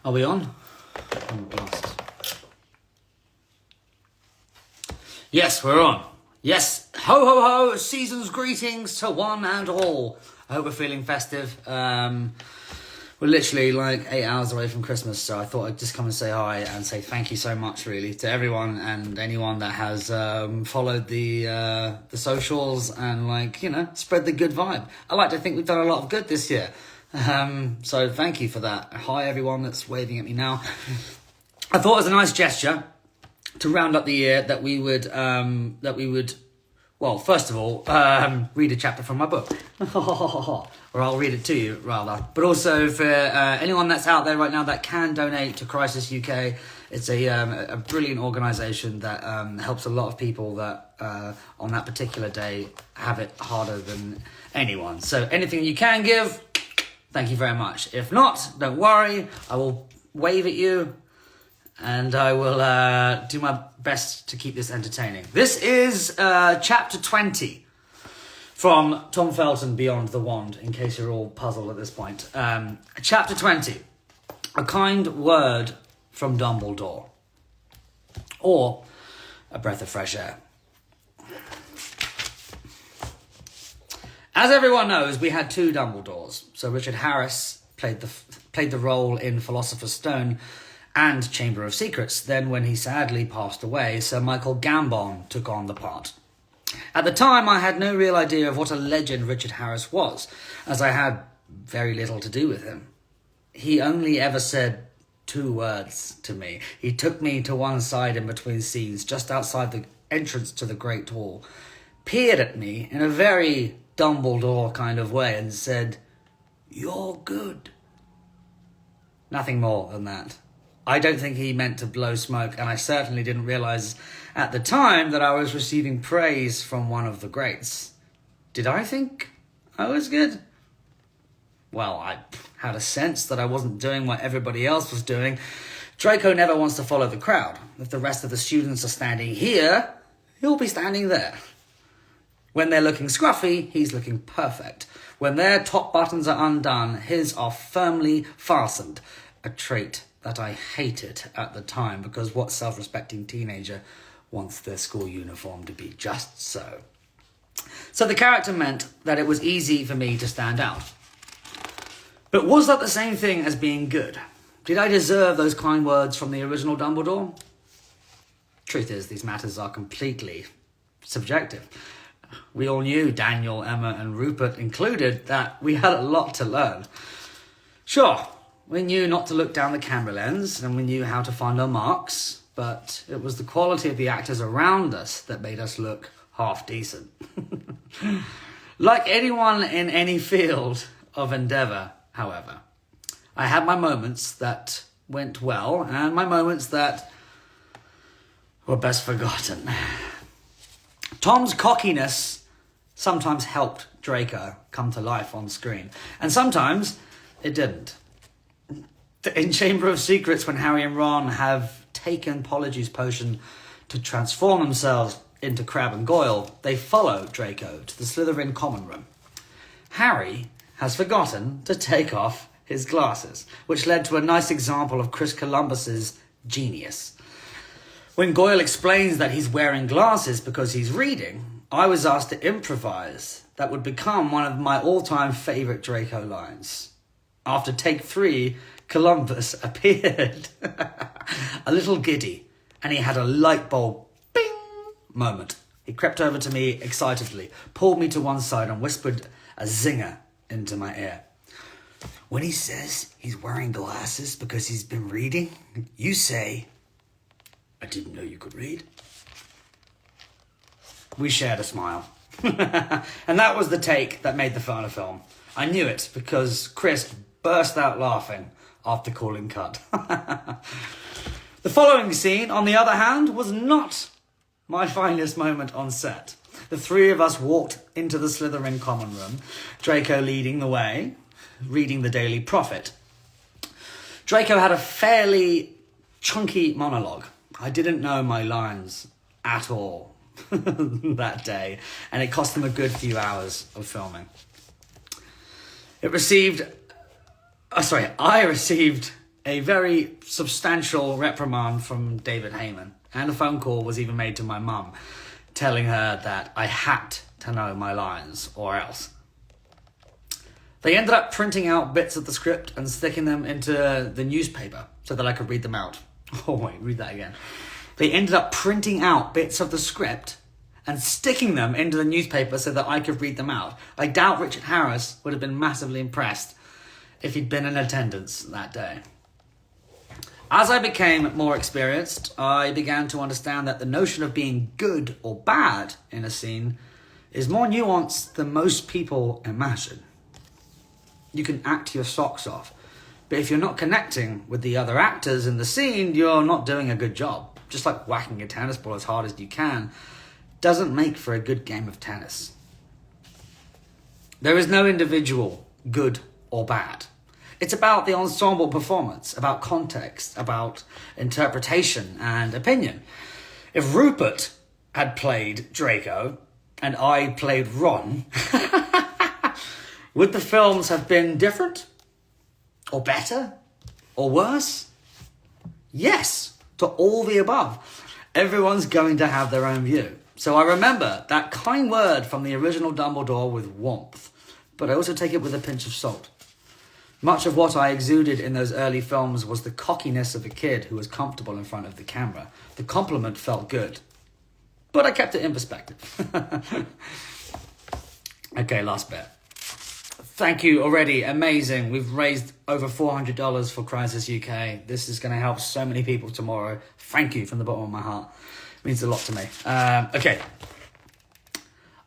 Are we on? Oh, blast. Yes, we're on. Yes, ho ho ho, season's greetings to one and all. I hope we're feeling festive. We're literally like 8 hours away from Christmas, so I thought I'd just come and say hi and say thank you so much, really, to everyone and anyone that has followed the socials and, like, you know, spread the good vibe. I like to think we've done a lot of good this year. So thank you for that. Hi, everyone that's waving at me now. I thought it was a nice gesture to round up the year that we would, well, first of all, read a chapter from my book. Or I'll read it to you, rather. But also for anyone that's out there right now that can donate to Crisis UK, it's a brilliant organisation that helps a lot of people that on that particular day have it harder than anyone. So anything you can give, thank you very much. If not, don't worry, I will wave at you and I will do my best to keep this entertaining. This is chapter 20 from Tom Felton, Beyond the Wand, in case you're all puzzled at this point. Chapter 20, A Kind Word from Dumbledore, or A Breath of Fresh Air. As everyone knows, we had two Dumbledores. So Richard Harris played the role in Philosopher's Stone and Chamber of Secrets. Then, when he sadly passed away, Sir Michael Gambon took on the part. At the time, I had no real idea of what a legend Richard Harris was, as I had very little to do with him. He only ever said 2 words to me. He took me to one side in between scenes, just outside the entrance to the Great Hall, peered at me in a very Dumbledore kind of way and said, "You're good." Nothing more than that. I don't think he meant to blow smoke, and I certainly didn't realise at the time that I was receiving praise from one of the greats. Did I think I was good? Well, I had a sense that I wasn't doing what everybody else was doing. Draco never wants to follow the crowd. If the rest of the students are standing here, he'll be standing there. When they're looking scruffy, he's looking perfect. When their top buttons are undone, his are firmly fastened. A trait that I hated at the time, because what self-respecting teenager wants their school uniform to be just so? So the character meant that it was easy for me to stand out. But was that the same thing as being good? Did I deserve those kind words from the original Dumbledore? Truth is, these matters are completely subjective. We all knew, Daniel, Emma and Rupert included, that we had a lot to learn. Sure, we knew not to look down the camera lens and we knew how to find our marks, but it was the quality of the actors around us that made us look half decent. Like anyone in any field of endeavour, however, I had my moments that went well and my moments that were best forgotten. Tom's cockiness sometimes helped Draco come to life on screen, and sometimes it didn't. In Chamber of Secrets, when Harry and Ron have taken Polyjuice Potion to transform themselves into Crabbe and Goyle, they follow Draco to the Slytherin common room. Harry has forgotten to take off his glasses, which led to a nice example of Chris Columbus's genius. When Goyle explains that he's wearing glasses because he's reading, I was asked to improvise. That would become one of my all-time favourite Draco lines. After take 3, Columbus appeared a little giddy, and he had a light bulb bing moment. He crept over to me excitedly, pulled me to one side and whispered a zinger into my ear. "When he says he's wearing glasses because he's been reading, you say, 'I didn't know you could read.'" We shared a smile. And that was the take that made the final film. I knew it because Chris burst out laughing after calling cut. The following scene, on the other hand, was not my finest moment on set. The 3 of us walked into the Slytherin common room, Draco leading the way, reading the Daily Prophet. Draco had a fairly chunky monologue. I didn't know my lines at all that day, and it cost them a good few hours of filming. I received a very substantial reprimand from David Heyman. And a phone call was even made to my mum, telling her that I had to know my lines or else. They ended up printing out bits of the script and sticking them into the newspaper so that I could read them out. Oh wait, read that again. They ended up printing out bits of the script and sticking them into the newspaper so that I could read them out. I doubt Richard Harris would have been massively impressed if he'd been in attendance that day. As I became more experienced, I began to understand that the notion of being good or bad in a scene is more nuanced than most people imagine. You can act your socks off, but if you're not connecting with the other actors in the scene, you're not doing a good job. Just like whacking a tennis ball as hard as you can doesn't make for a good game of tennis. There is no individual good or bad. It's about the ensemble performance, about context, about interpretation and opinion. If Rupert had played Draco and I played Ron, would the films have been different? Or better? Or worse? Yes, to all the above. Everyone's going to have their own view. So I remember that kind word from the original Dumbledore with warmth, but I also take it with a pinch of salt. Much of what I exuded in those early films was the cockiness of a kid who was comfortable in front of the camera. The compliment felt good, but I kept it in perspective. Okay, last bit. Thank you already. Amazing. We've raised over $400 for Crisis UK. This is going to help so many people tomorrow. Thank you from the bottom of my heart. It means a lot to me. Okay.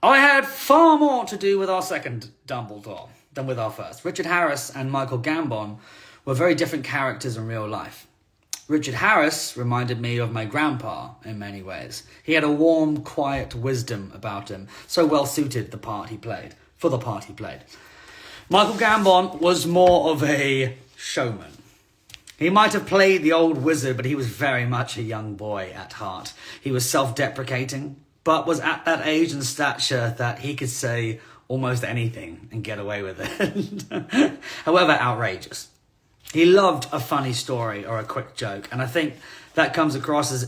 I had far more to do with our second Dumbledore than with our first. Richard Harris and Michael Gambon were very different characters in real life. Richard Harris reminded me of my grandpa in many ways. He had a warm, quiet wisdom about him, so well suited for the part he played. Michael Gambon was more of a showman. He might have played the old wizard, but he was very much a young boy at heart. He was self-deprecating, but was at that age and stature that he could say almost anything and get away with it. However outrageous. He loved a funny story or a quick joke, and I think that comes across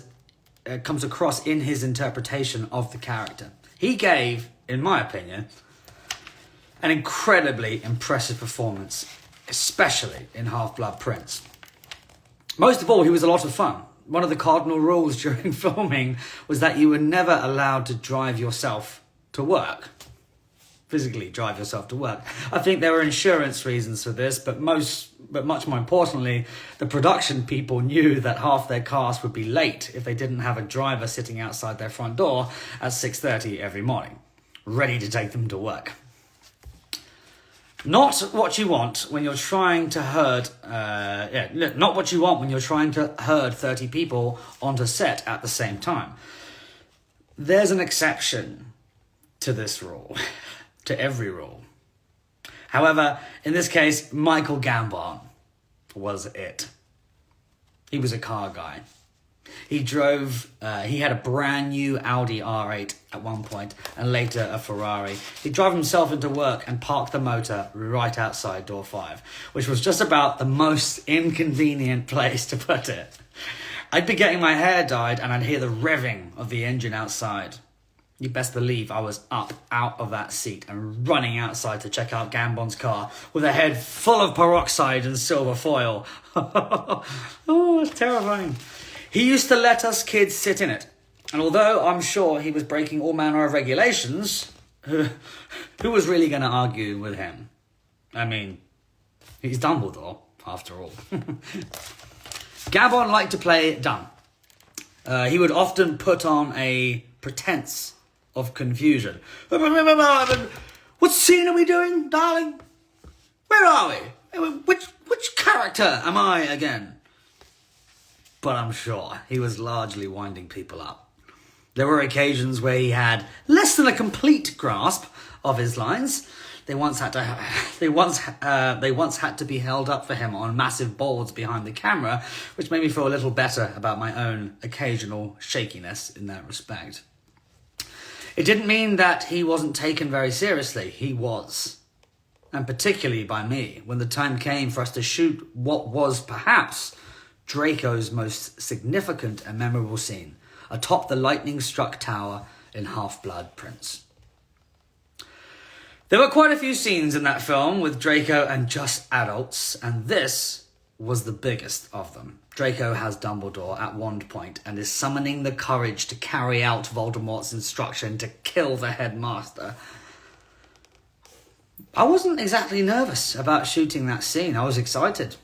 in his interpretation of the character. He gave, in my opinion, an incredibly impressive performance, especially in Half-Blood Prince. Most of all, he was a lot of fun. One of the cardinal rules during filming was that you were never allowed to drive yourself to work. Physically drive yourself to work. I think there were insurance reasons for this, but much more importantly, the production people knew that half their cast would be late if they didn't have a driver sitting outside their front door at 6:30 every morning, ready to take them to work. Not what you want when you're trying to herd. Not what you want when you're trying to herd 30 people onto set at the same time. There's an exception to this rule, to every rule. However, in this case, Michael Gambon was it. He was a car guy. He had a brand new Audi R8 at one point, and later a Ferrari. He drove himself into work and parked the motor right outside door 5, which was just about the most inconvenient place to put it. I'd be getting my hair dyed and I'd hear the revving of the engine outside. You best believe I was up out of that seat and running outside to check out Gambon's car with a head full of peroxide and silver foil. Oh, it's terrifying. He used to let us kids sit in it. And although I'm sure he was breaking all manner of regulations, who was really going to argue with him? I mean, he's Dumbledore, after all. Gambon liked to play dumb. He would often put on a pretense of confusion. What scene are we doing, darling? Where are we? Which character am I again? But I'm sure he was largely winding people up. There were occasions where he had less than a complete grasp of his lines. They once had to be held up for him on massive boards behind the camera, which made me feel a little better about my own occasional shakiness in that respect. It didn't mean that he wasn't taken very seriously. He was. and particularly by me, when the time came for us to shoot what was perhaps Draco's most significant and memorable scene, atop the lightning-struck tower in Half-Blood Prince. There were quite a few scenes in that film with Draco and just adults, and this was the biggest of them. Draco has Dumbledore at one point and is summoning the courage to carry out Voldemort's instruction to kill the headmaster. I wasn't exactly nervous about shooting that scene. I was excited.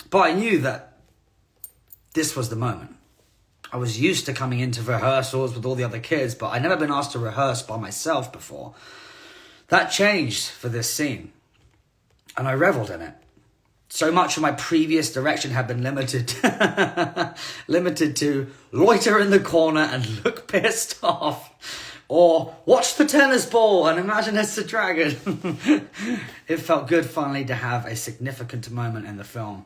But I knew that this was the moment. I was used to coming into rehearsals with all the other kids, but I'd never been asked to rehearse by myself before. That changed for this scene, and I revelled in it. So much of my previous direction had been limited to loiter in the corner and look pissed off, or watch the tennis ball and imagine it's a dragon. It felt good finally to have a significant moment in the film,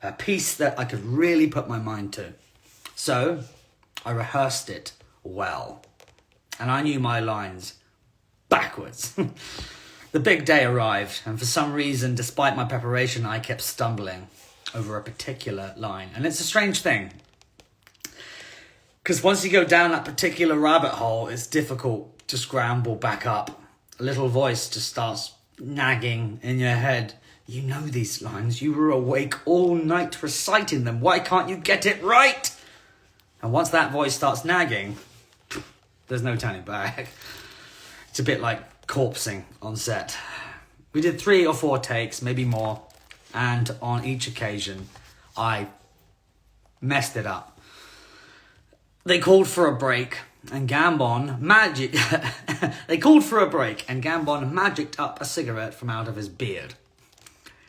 a piece that I could really put my mind to. So I rehearsed it well, and I knew my lines backwards. The big day arrived, and for some reason, despite my preparation, I kept stumbling over a particular line. And it's a strange thing, because once you go down that particular rabbit hole, it's difficult to scramble back up. A little voice just starts nagging in your head. You know these lines. You were awake all night reciting them. Why can't you get it right? And once that voice starts nagging, there's no turning back. It's a bit like corpsing on set. We did 3 or 4 takes, maybe more, and on each occasion I messed it up. They called for a break, and Gambon magicked up a cigarette from out of his beard.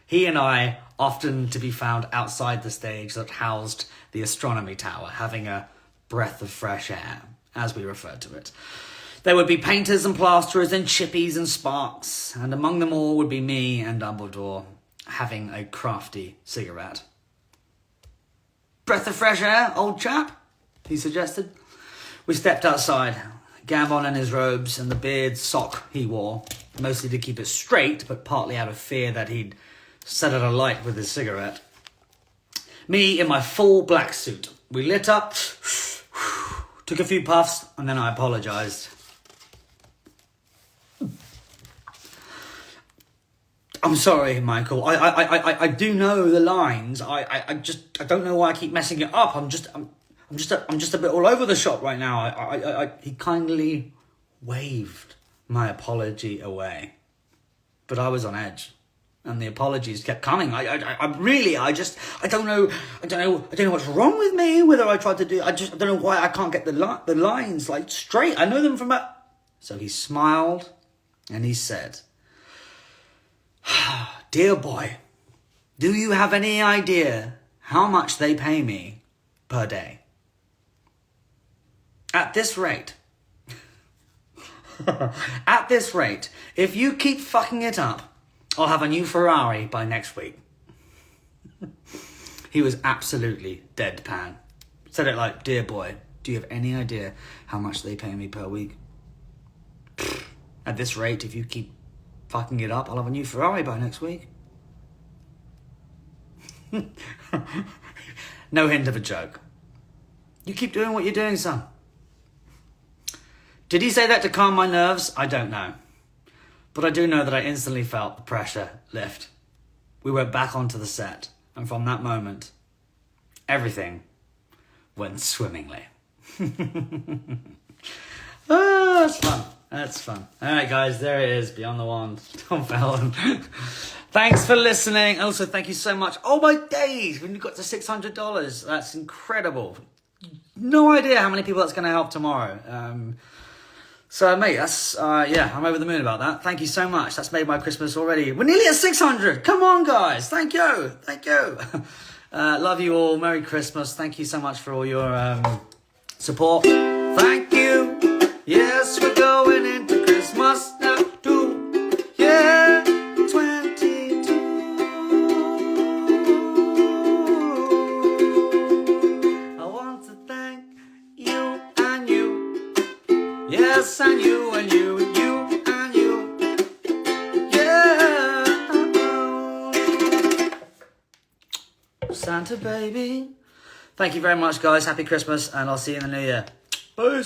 He and I often to be found outside the stage that housed the astronomy tower, having a breath of fresh air, as we referred to it. There would be painters and plasterers and chippies and sparks, and among them all would be me and Dumbledore having a crafty cigarette. Breath of fresh air, old chap, he suggested. We stepped outside, Gambon in his robes and the beard sock he wore, mostly to keep it straight, but partly out of fear that he'd set it alight with his cigarette. Me in my full black suit. We lit up, took a few puffs, and then I apologised. I'm sorry, Michael. I do know the lines. I don't know why I keep messing it up. I'm just a bit all over the shop right now. He kindly waved my apology away, but I was on edge, and the apologies kept coming. I don't know what's wrong with me. Whether I tried to do, I don't know why I can't get the lines like straight. I know them from a. So he smiled, and he said, "Dear boy, do you have any idea how much they pay me per day? At this rate, if you keep fucking it up, I'll have a new Ferrari by next week." He was absolutely deadpan. Said it like, "Dear boy, do you have any idea how much they pay me per week? At this rate, if you keep fucking it up, I'll have a new Ferrari by next week." No hint of a joke. You keep doing what you're doing, son. Did he say that to calm my nerves? I don't know. But I do know that I instantly felt the pressure lift. We went back onto the set, and from that moment, everything went swimmingly. Oh, that's fun. That's fun. All right, guys, there it is. Beyond the Wand, Tom Felton. Thanks for listening. Also, thank you so much. Oh, my days. When you got to $600, that's incredible. No idea how many people that's going to help tomorrow. So, mate, that's, I'm over the moon about that. Thank you so much. That's made my Christmas already. We're nearly at 600. Come on, guys. Thank you. Thank you. Love you all. Merry Christmas. Thank you so much for all your support. Thank you. Yes, we're going into Christmas now too. Yeah, 22. I want to thank you and you. Yes, and you and you and you and you. Yeah. Santa baby. Thank you very much, guys. Happy Christmas, and I'll see you in the new year. Peace.